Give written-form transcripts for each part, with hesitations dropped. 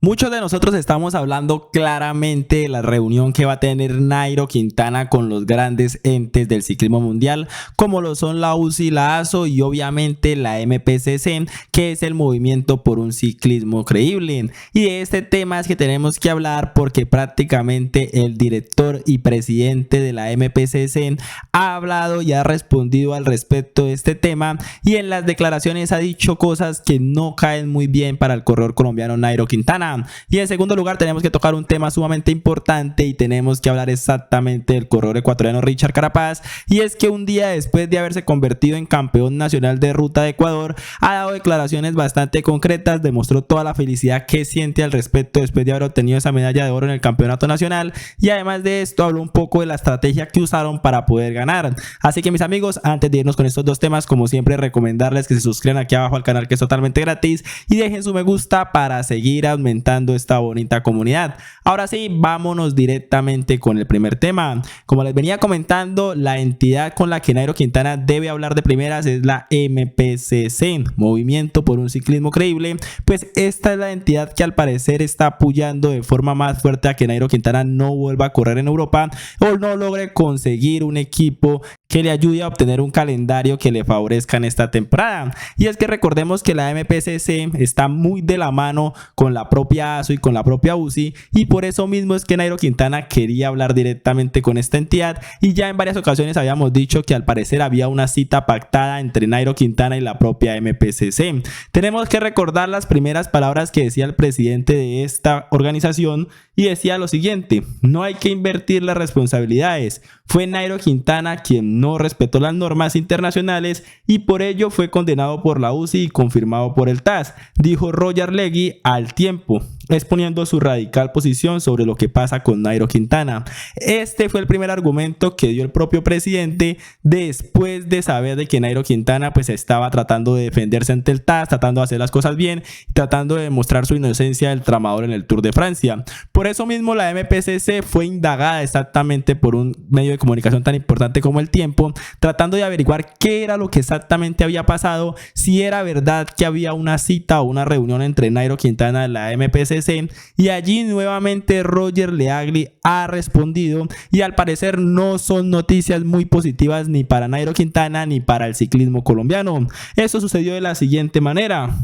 Muchos de nosotros estamos hablando claramente de la reunión que va a tener Nairo Quintana con los grandes entes del ciclismo mundial, como lo son la UCI, la ASO y obviamente la MPCC, que es el Movimiento por un Ciclismo Creíble. Y de este tema es que tenemos que hablar porque prácticamente el director y presidente de la MPCC ha hablado y ha respondido al respecto de este tema, y en las declaraciones ha dicho cosas que no caen muy bien para el corredor colombiano Nairo Quintana. Y en segundo lugar tenemos que tocar un tema sumamente importante y tenemos que hablar exactamente del corredor ecuatoriano Richard Carapaz, y es que un día después de haberse convertido en campeón nacional de ruta de Ecuador ha dado declaraciones bastante concretas, demostró toda la felicidad que siente al respecto después de haber obtenido esa medalla de oro en el campeonato nacional, y además de esto habló un poco de la estrategia que usaron para poder ganar. Así que mis amigos, antes de irnos con estos dos temas, como siempre recomendarles que se suscriban aquí abajo al canal, que es totalmente gratis, y dejen su me gusta para seguir aumentando esta bonita comunidad. Ahora sí, vámonos directamente con el primer tema. Como les venía comentando, la entidad con la que Nairo Quintana debe hablar de primeras es la MPCC, Movimiento por un Ciclismo Creíble. Pues esta es la entidad que al parecer está apoyando de forma más fuerte a que Nairo Quintana no vuelva a correr en Europa o no logre conseguir un equipo que le ayude a obtener un calendario que le favorezca en esta temporada. Y es que recordemos que la MPCC está muy de la mano con la propia ASO y con la propia UCI, y por eso mismo es que Nairo Quintana quería hablar directamente con esta entidad, y ya en varias ocasiones habíamos dicho que al parecer había una cita pactada entre Nairo Quintana y la propia MPCC. Tenemos que recordar las primeras palabras que decía el presidente de esta organización, y decía lo siguiente: no hay que invertir las responsabilidades. Fue Nairo Quintana quien no respetó las normas internacionales y por ello fue condenado por la UCI y confirmado por el TAS, dijo Roger Legui al Tiempo, exponiendo su radical posición sobre lo que pasa con Nairo Quintana. Este fue el primer argumento que dio el propio presidente después de saber de que Nairo Quintana pues estaba tratando de defenderse ante el TAS, tratando de hacer las cosas bien, tratando de demostrar su inocencia del tramador en el Tour de Francia. Por eso mismo la MPCC fue indagada exactamente por un medio de comunicación tan importante como El Tiempo, tratando de averiguar qué era lo que exactamente había pasado, si era verdad que había una cita o una reunión entre Nairo Quintana y la MPCC, y allí nuevamente Roger Legui ha respondido, y al parecer no son noticias muy positivas ni para Nairo Quintana ni para el ciclismo colombiano. Eso sucedió de la siguiente manera: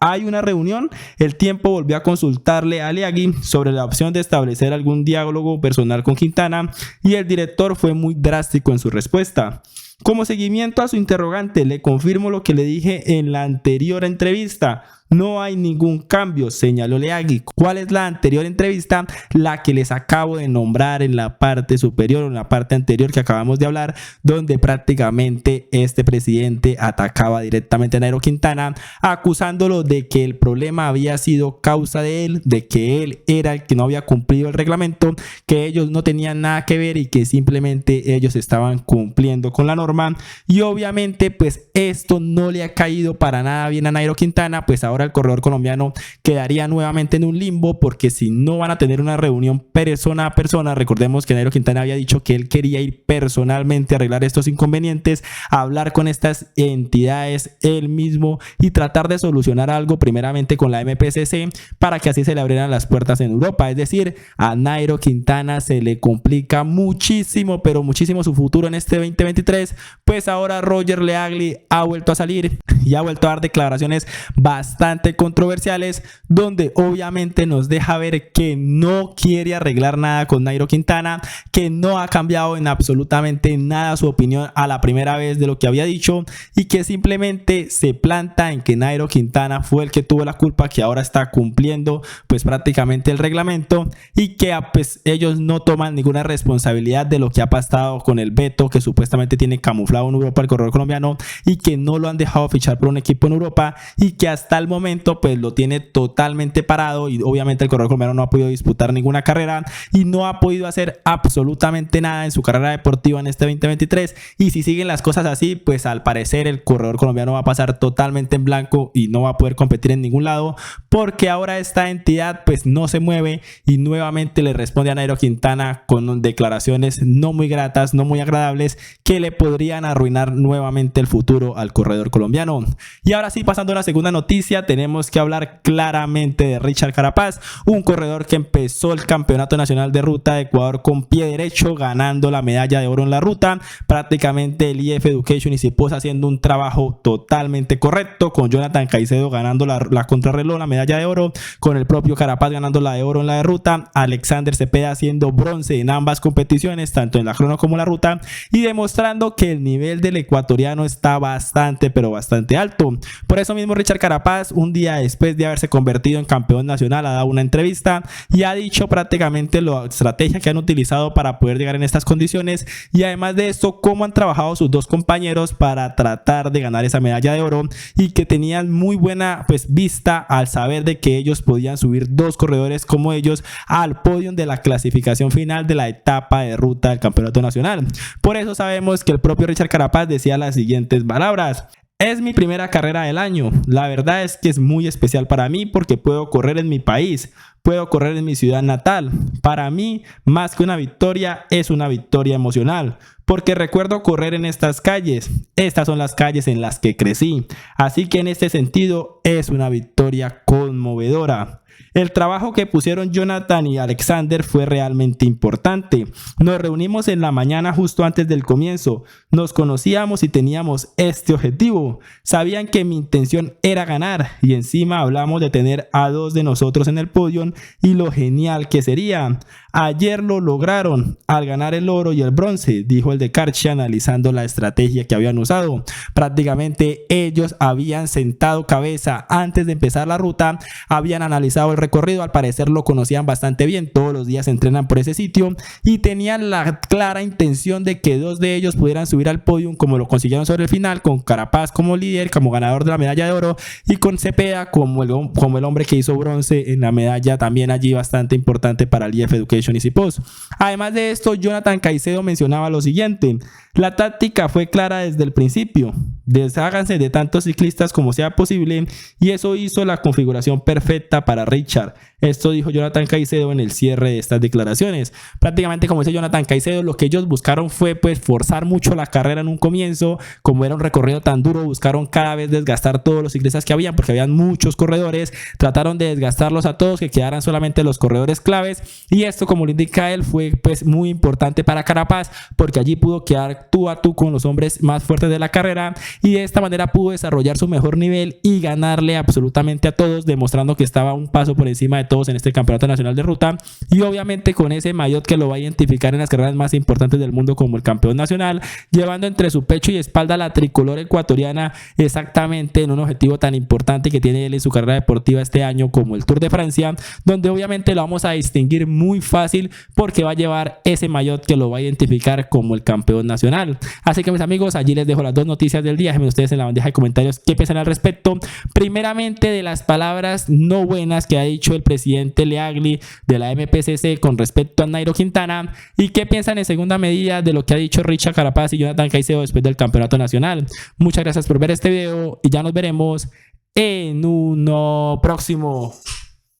hay una reunión, El Tiempo volvió a consultarle a Legui sobre la opción de establecer algún diálogo personal con Quintana, y el director fue muy drástico en su respuesta. Como seguimiento a su interrogante, le confirmo lo que le dije en la anterior entrevista. No hay ningún cambio, señaló Legui. ¿Cuál es la anterior entrevista? La que les acabo de nombrar en la parte superior o en la parte anterior que acabamos de hablar, donde prácticamente este presidente atacaba directamente a Nairo Quintana, acusándolo de que el problema había sido causa de él, de que él era el que no había cumplido el reglamento, que ellos no tenían nada que ver y que simplemente ellos estaban cumpliendo con la norma. Y obviamente pues esto no le ha caído para nada bien a Nairo Quintana, pues ahora el corredor colombiano quedaría nuevamente en un limbo, porque si no van a tener una reunión persona a persona, recordemos que Nairo Quintana había dicho que él quería ir personalmente a arreglar estos inconvenientes, a hablar con estas entidades él mismo y tratar de solucionar algo primeramente con la MPCC para que así se le abrieran las puertas en Europa. Es decir, a Nairo Quintana se le complica muchísimo, pero muchísimo su futuro en este 2023, pues ahora Roger Legui ha vuelto a salir y ha vuelto a dar declaraciones bastante controversiales, donde obviamente nos deja ver que no quiere arreglar nada con Nairo Quintana, que no ha cambiado en absolutamente nada su opinión a la primera vez de lo que había dicho, y que simplemente se planta en que Nairo Quintana fue el que tuvo la culpa, que ahora está cumpliendo pues prácticamente el reglamento, y que pues ellos no toman ninguna responsabilidad de lo que ha pasado con el veto que supuestamente tiene camuflado en Europa el corredor colombiano, y que no lo han dejado fichar por un equipo en Europa, y que hasta el momento pues lo tiene totalmente parado, y obviamente el corredor colombiano no ha podido disputar ninguna carrera y no ha podido hacer absolutamente nada en su carrera deportiva en este 2023, y si siguen las cosas así pues al parecer el corredor colombiano va a pasar totalmente en blanco y no va a poder competir en ningún lado, porque ahora esta entidad pues no se mueve y nuevamente le responde a Nairo Quintana con declaraciones no muy gratas, no muy agradables, que le podrían arruinar nuevamente el futuro al corredor colombiano. Y ahora sí, pasando a la segunda noticia, tenemos que hablar claramente de Richard Carapaz, un corredor que empezó el Campeonato Nacional de Ruta de Ecuador con pie derecho, ganando la medalla de oro en la ruta. Prácticamente el IF Education y Cipos haciendo un trabajo totalmente correcto, con Jonathan Caicedo ganando la contrarreloj, la medalla de oro, con el propio Carapaz ganando la de oro en la de ruta, Alexander Cepeda haciendo bronce en ambas competiciones, tanto en la crono como la ruta, y demostrando que el nivel del ecuatoriano está bastante, pero bastante alto. Por eso mismo Richard Carapaz, un día después de haberse convertido en campeón nacional, ha dado una entrevista y ha dicho prácticamente la estrategia que han utilizado para poder llegar en estas condiciones, y además de esto cómo han trabajado sus dos compañeros para tratar de ganar esa medalla de oro, y que tenían muy buena vista al saber de que ellos podían subir dos corredores como ellos al podio de la clasificación final de la etapa de ruta del campeonato nacional. Por eso sabemos que el propio Richard Carapaz decía las siguientes palabras: es mi primera carrera del año. La verdad es que es muy especial para mí porque puedo correr en mi país, puedo correr en mi ciudad natal. Para mí, más que una victoria, es una victoria emocional, porque recuerdo correr en estas calles. Estas son las calles en las que crecí. Así que en este sentido, es una victoria conmovedora. El trabajo que pusieron Jonathan y Alexander fue realmente importante. Nos reunimos en la mañana justo antes del comienzo. Nos conocíamos y teníamos este objetivo. Sabían que mi intención era ganar, y encima hablamos de tener a dos de nosotros en el podio y lo genial que sería. Ayer lo lograron al ganar el oro y el bronce, dijo el de Karchi analizando la estrategia que habían usado. Prácticamente ellos habían sentado cabeza antes de empezar la ruta, habían analizado el recorrido, al parecer lo conocían bastante bien, todos los días entrenan por ese sitio y tenían la clara intención de que dos de ellos pudieran subir al podio, como lo consiguieron sobre el final, con Carapaz como líder, como ganador de la medalla de oro, y con Cepeda como el hombre que hizo bronce en la medalla también allí bastante importante para el IF Education y Cipos. Además de esto, Jonathan Caicedo mencionaba lo siguiente: la táctica fue clara desde el principio, desháganse de tantos ciclistas como sea posible, y eso hizo la configuración perfecta para Richard. Esto dijo Jonathan Caicedo en el cierre de estas declaraciones. Prácticamente, como dice Jonathan Caicedo, lo que ellos buscaron fue forzar mucho la carrera en un comienzo. Como era un recorrido tan duro, buscaron cada vez desgastar todos los ciclistas que habían, porque habían muchos corredores. Trataron de desgastarlos a todos, que quedaran solamente los corredores claves, y esto, como lo indica él, fue muy importante para Carapaz, porque allí pudo quedar tú a tú con los hombres más fuertes de la carrera, y de esta manera pudo desarrollar su mejor nivel y ganarle absolutamente a todos, demostrando que estaba un paso por encima de todos en este campeonato nacional de ruta, y obviamente con ese maillot que lo va a identificar en las carreras más importantes del mundo como el campeón nacional, llevando entre su pecho y espalda la tricolor ecuatoriana, exactamente en un objetivo tan importante que tiene él en su carrera deportiva este año, como el Tour de Francia, donde obviamente lo vamos a distinguir muy fácil porque va a llevar ese maillot que lo va a identificar como el campeón nacional. Así que, mis amigos, allí les dejo las dos noticias del día. Déjenme ustedes en la bandeja de comentarios qué piensan al respecto. Primeramente, de las palabras no buenas que ha dicho el presidente Leagli de la MPCC con respecto a Nairo Quintana, y qué piensan en segunda medida de lo que ha dicho Richard Carapaz y Jonathan Caicedo después del campeonato nacional. Muchas gracias por ver este video y ya nos veremos en uno próximo.